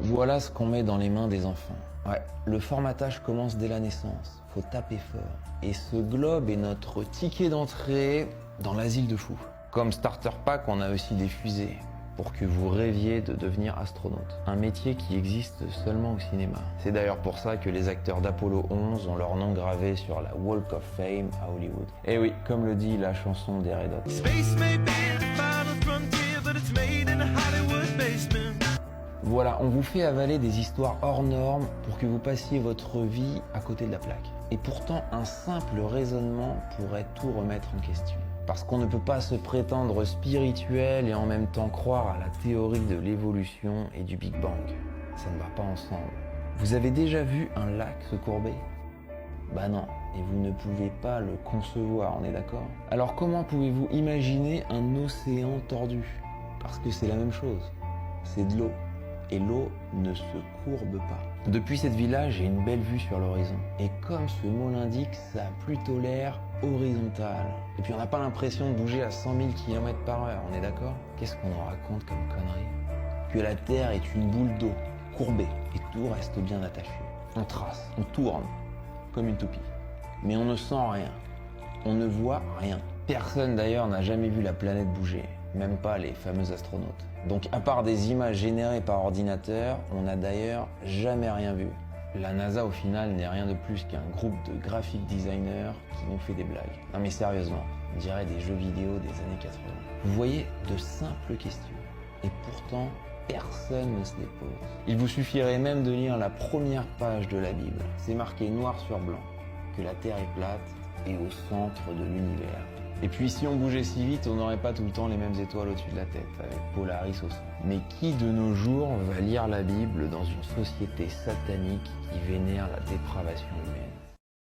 Voilà ce qu'on met dans les mains des enfants. Ouais, le formatage commence dès la naissance. Faut taper fort. Et ce globe est notre ticket d'entrée dans l'asile de fous. Comme starter pack, on a aussi des fusées pour que vous rêviez de devenir astronaute. Un métier qui existe seulement au cinéma. C'est d'ailleurs pour ça que les acteurs d'Apollo 11 ont leur nom gravé sur la Walk of Fame à Hollywood. Et oui, comme le dit la chanson des Red Hot. Space may be the final frontier, but it's made in a Hollywood basement. Voilà, on vous fait avaler des histoires hors normes pour que vous passiez votre vie à côté de la plaque. Et pourtant, un simple raisonnement pourrait tout remettre en question. Parce qu'on ne peut pas se prétendre spirituel et en même temps croire à la théorie de l'évolution et du Big Bang. Ça ne va pas ensemble. Vous avez déjà vu un lac se courber? Bah non, et vous ne pouvez pas le concevoir, on est d'accord? Alors comment pouvez-vous imaginer un océan tordu? Parce que c'est la même chose, c'est de l'eau. Et l'eau ne se courbe pas. Depuis cette villa, j'ai une belle vue sur l'horizon. Et comme ce mot l'indique, ça a plutôt l'air horizontal. Et puis on n'a pas l'impression de bouger à 100 000 km/h, on est d'accord? Qu'est-ce qu'on en raconte comme connerie? Que la Terre est une boule d'eau, courbée, et tout reste bien attaché. On trace, on tourne, comme une toupie. Mais on ne sent rien, on ne voit rien. Personne d'ailleurs n'a jamais vu la planète bouger, même pas les fameux astronautes. Donc à part des images générées par ordinateur, on n'a d'ailleurs jamais rien vu. La NASA au final n'est rien de plus qu'un groupe de graphic designers qui nous fait des blagues. Non mais sérieusement, on dirait des jeux vidéo des années 80. Vous voyez, de simples questions. Et pourtant, personne ne se les pose. Il vous suffirait même de lire la première page de la Bible. C'est marqué noir sur blanc que la Terre est plate et au centre de l'univers. Et puis si on bougeait si vite, on n'aurait pas tout le temps les mêmes étoiles au-dessus de la tête, avec Polaris au centre. Mais qui de nos jours va lire la Bible dans une société satanique qui vénère la dépravation humaine?